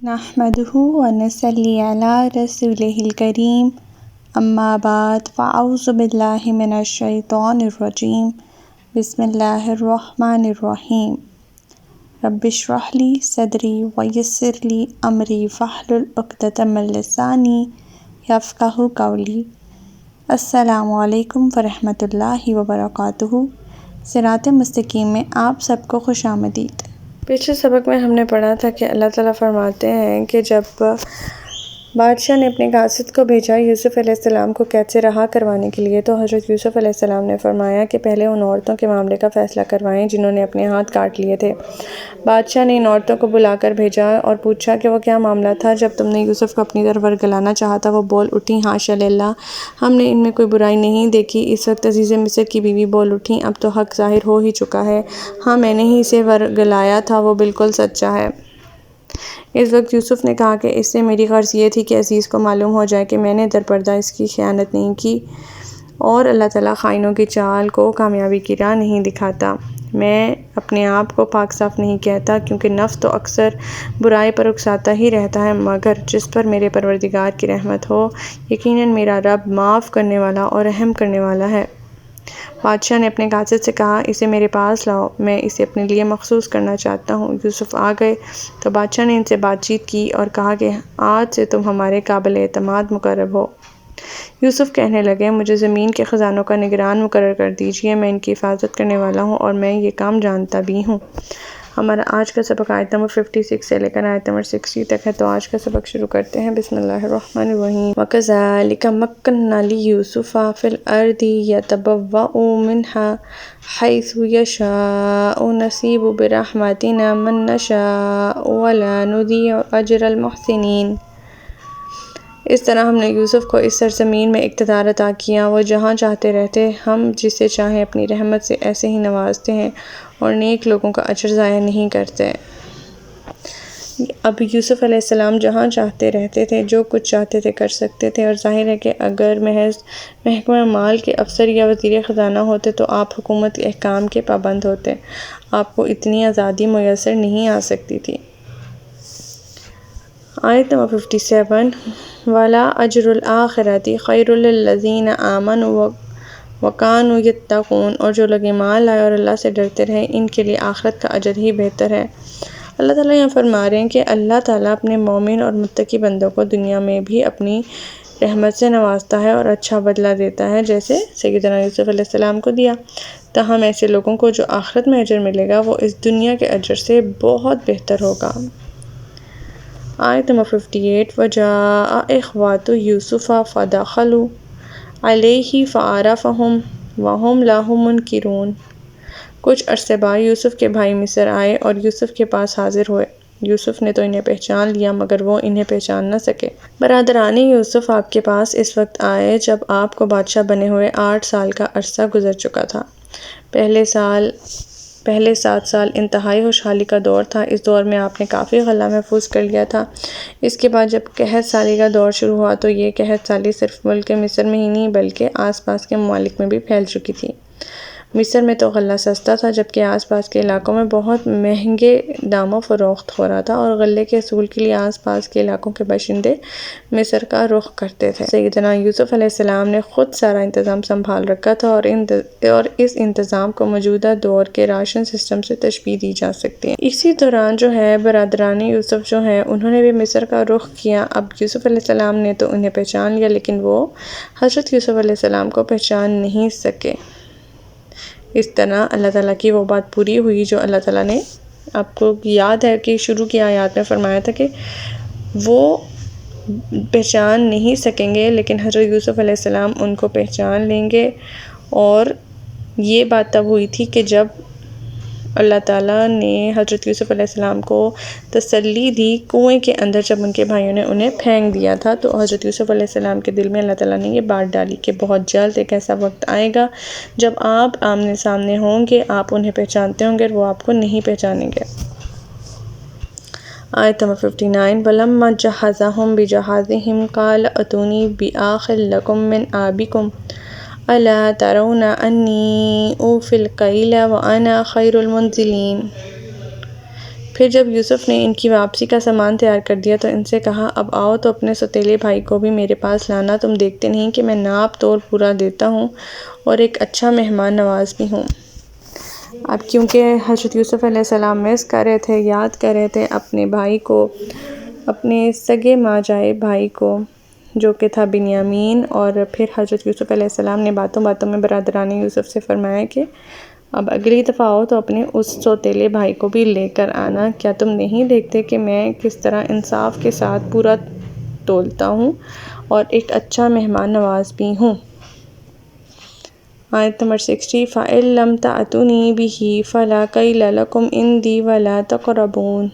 نحمده ونصلي على رسوله الكريم اما بعد فاعوذ باللہ من الشیطان الرجیم بسم اللہ الرحمن الرحیم رب اشرح لی صدری ویسر لی امری واحلل عقدۃ من لسانی یفقہوا قولی۔ السلام علیکم ورحمۃ اللہ وبرکاتہ۔ صراط مستقیم میں آپ سب کو خوش آمدید۔ پچھلے سبق میں ہم نے پڑھا تھا کہ اللہ تعالیٰ فرماتے ہیں کہ جب بادشاہ نے اپنے قاصد کو بھیجا یوسف علیہ السلام کو قید سے رہا کروانے کے لیے، تو حضرت یوسف علیہ السلام نے فرمایا کہ پہلے ان عورتوں کے معاملے کا فیصلہ کروائیں جنہوں نے اپنے ہاتھ کاٹ لیے تھے۔ بادشاہ نے ان عورتوں کو بلا کر بھیجا اور پوچھا کہ وہ کیا معاملہ تھا۔ جب تم نے یوسف کو اپنی طرف ورگلانا چاہا تھا، وہ بول اٹھیں، حاشا للہ، ہم نے ان میں کوئی برائی نہیں دیکھی۔ اس وقت عزیز مصر کی بیوی بول اٹھیں، اب تو حق ظاہر ہو ہی چکا ہے، ہاں میں نے ہی اسے ورگلایا تھا، وہ بالکل سچا ہے۔ اس وقت یوسف نے کہا کہ اس سے میری غرض یہ تھی کہ عزیز کو معلوم ہو جائے کہ میں نے در پردہ اس کی خیانت نہیں کی، اور اللہ تعالیٰ خائنوں کی چال کو کامیابی کی راہ نہیں دکھاتا۔ میں اپنے آپ کو پاک صاف نہیں کہتا، کیونکہ نفس تو اکثر برائی پر اکساتا ہی رہتا ہے، مگر جس پر میرے پروردگار کی رحمت ہو، یقیناً میرا رب معاف کرنے والا اور رحم کرنے والا ہے۔ بادشاہ نے اپنے قاصد سے کہا، اسے میرے پاس لاؤ، میں اسے اپنے لیے مخصوص کرنا چاہتا ہوں۔ یوسف آ گئے تو بادشاہ نے ان سے بات چیت کی اور کہا کہ آج سے تم ہمارے قابل اعتماد مقرر ہو۔ یوسف کہنے لگے، مجھے زمین کے خزانوں کا نگران مقرر کر دیجیے، میں ان کی حفاظت کرنے والا ہوں اور میں یہ کام جانتا بھی ہوں۔ ہمارا آج کا سبق آیت نمبر 56 سے لے کر آیت نمبر 60 تک ہے، تو آج کا سبق شروع کرتے ہیں۔ بسم اللہ الرحمن الرحیم۔ وَكَذَلِكَ مَكَّنَّا لِيُوسُفَ فِي الْأَرْضِ يَتَبَوَّأُ مِنْهَا حَيْثُ يَشَاءُ نُصِيبُ بِرَحْمَتِنَا مَن نَّشَاءُ وَلَا نُضِيعُ أَجْرَ الْمُحْسِنِينَ۔ اس طرح ہم نے یوسف کو اس سرزمین میں اقتدار عطا کیا، وہ جہاں چاہتے رہتے، ہم جسے چاہیں اپنی رحمت سے ایسے ہی نوازتے ہیں اور نیک لوگوں کا اجر ضائع نہیں کرتے۔ اب یوسف علیہ السلام جہاں چاہتے رہتے تھے، جو کچھ چاہتے تھے کر سکتے تھے، اور ظاہر ہے کہ اگر محض محکمہ مال کے افسر یا وزیر خزانہ ہوتے تو آپ حکومت کے احکام کے پابند ہوتے، آپ کو اتنی آزادی میسر نہیں آ سکتی تھی۔ آیت نمبر 57۔ وَلَا أَجْرُ الْآخِرَةِ خَيْرٌ لِّلَّذِينَ آمَنُوا وَكَانُوا يَتَّقُونَ، اور جو لوگ ایمان لائے اور اللہ سے ڈرتے رہے، ان کے لیے آخرت کا اجر ہی بہتر ہے۔ اللہ تعالیٰ یہاں فرما رہے ہیں کہ اللہ تعالیٰ اپنے مومن اور متقی بندوں کو دنیا میں بھی اپنی رحمت سے نوازتا ہے اور اچھا بدلہ دیتا ہے، جیسے سیدنا یوسف علیہ السلام کو دیا۔ تاہم ایسے لوگوں کو جو آخرت میں اجر ملے گا، وہ اس دنیا کے اجر سے بہت بہتر ہوگا۔ آیت نمبر 58۔ وَجَاءَ إِخْوَةُ يُوسُفَ فَدَخَلُوا عَلَيْهِ فَعَرَفَهُمْ وَهُمْ لَهُ مُنْكِرُونَ۔ کچھ عرصے بعد یوسف کے بھائی مصر آئے اور یوسف کے پاس حاضر ہوئے۔ یوسف نے تو انہیں پہچان لیا، مگر وہ انہیں پہچان نہ سکے۔ برادران یوسف آپ کے پاس اس وقت آئے جب آپ کو بادشاہ بنے ہوئے 8 سال کا عرصہ گزر چکا تھا۔ پہلے 7 سال انتہائی خوشحالی کا دور تھا۔ اس دور میں آپ نے کافی غلہ محفوظ کر لیا تھا۔ اس کے بعد جب قحط سالی کا دور شروع ہوا تو یہ قحط سالی صرف ملک مصر میں ہی نہیں بلکہ آس پاس کے ممالک میں بھی پھیل چکی تھی۔ مصر میں تو غلہ سستا تھا، جبکہ آس پاس کے علاقوں میں بہت مہنگے داموں فروخت ہو رہا تھا، اور غلے کے حصول کے لیے آس پاس کے علاقوں کے باشندے مصر کا رخ کرتے تھے۔ سیدنا یوسف علیہ السلام نے خود سارا انتظام سنبھال رکھا تھا، اور اس انتظام کو موجودہ دور کے راشن سسٹم سے تشبیہ دی جا سکتی ہے۔ اسی دوران جو ہے برادران یوسف جو ہیں، انہوں نے بھی مصر کا رخ کیا۔ اب یوسف علیہ السلام نے تو انہیں پہچان لیا، لیکن وہ حضرت یوسف علیہ السلام کو پہچان نہیں سکے۔ اس طرح اللہ تعالیٰ کی وہ بات پوری ہوئی جو اللہ تعالیٰ نے، آپ کو یاد ہے کہ شروع کی آیات میں فرمایا تھا کہ وہ پہچان نہیں سکیں گے، لیکن حضرت یوسف علیہ السلام ان کو پہچان لیں گے۔ اور یہ بات تب ہوئی تھی کہ جب اللہ تعالیٰ نے حضرت یوسف علیہ السلام کو تسلی دی، کنویں کے اندر جب ان کے بھائیوں نے انہیں پھینک دیا تھا، تو حضرت یوسف علیہ السلام کے دل میں اللہ تعالیٰ نے یہ بات ڈالی کہ بہت جلد ایک ایسا وقت آئے گا جب آپ آمنے سامنے ہوں گے، آپ انہیں پہچانتے ہوں گے اور وہ آپ کو نہیں پہچانیں گے۔ آیت نمبر 59۔ وَلَمَّا جَهَّزَهُم بِجَهَازِهِمْ قَالَ ائْتُونِي بِأَخٍ لَكُم مِّنْ أَبِيكُمْ أَلَا تَرَوْنَ أَنِّي أُوفِي الْكَيْلَ وَأَنَا خَيْرُ الْمُنزِلِينَ۔ پھر جب یوسف نے ان کی واپسی کا سامان تیار کر دیا تو ان سے کہا اب آؤ تو اپنے سوتیلے بھائی کو بھی میرے پاس لانا، تم دیکھتے نہیں کہ میں ناپ تول پورا دیتا ہوں اور ایک اچھا مہمان نواز بھی ہوں۔ اب کیونکہ حضرت یوسف علیہ السلام مس کر رہے تھے، یاد کر رہے تھے اپنے بھائی کو، اپنے سگے ماجائے بھائی کو جو کہ تھا بنیامین، اور پھر حضرت یوسف علیہ السلام نے باتوں باتوں میں برادران یوسف سے فرمایا کہ اب اگلی دفعہ آؤ تو اپنے اس سوتیلے بھائی کو بھی لے کر آنا، کیا تم نہیں دیکھتے کہ میں کس طرح انصاف کے ساتھ پورا تولتا ہوں اور ایک اچھا مہمان نواز بھی ہوں۔ آیت نمبر 60 فَإِن لَمْ تَأْتُونِي بِهِ فَلَا كَيْلَ لَكُمْ عِندِي وَلَا تَقْرَبُونِ،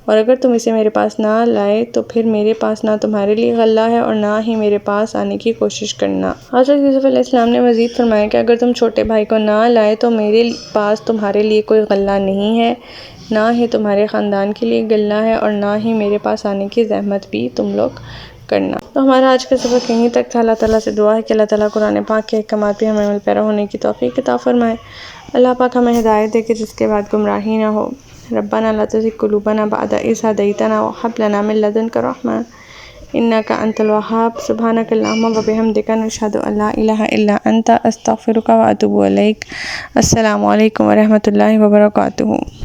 اور اگر تم اسے میرے پاس نہ لائے تو پھر میرے پاس نہ تمہارے لیے غلہ ہے اور نہ ہی میرے پاس آنے کی کوشش کرنا۔ حضرت یوسف علیہ السلام نے مزید فرمایا کہ اگر تم چھوٹے بھائی کو نہ لائے تو میرے پاس تمہارے لیے کوئی غلہ نہیں ہے، نہ ہی تمہارے خاندان کے لیے غلہ ہے اور نہ ہی میرے پاس آنے کی زحمت بھی تم لوگ کرنا۔ تو ہمارا آج کا سبق یہیں تک تھا۔ اللہ تعالیٰ سے دعا ہے کہ اللہ تعالیٰ قرآن پاک کے احکامات پہ ہمیں عمل پیرا ہونے کی توفیق عطا فرمائے۔ اللہ پاک ہمیں ہدایت دے کہ جس کے بعد گمراہی نہ ہو۔ ربنا لا تزغ قلوبنا بعد إذ هديتنا وهب لنا من لدنك رحمة إنك أنت الوهاب سبحانك اللهم وبحمدك نشهد أن لا إله إلا أنت أستغفرك وأتوب إليك۔ السلام علیکم ورحمۃ اللہ وبرکاتہ۔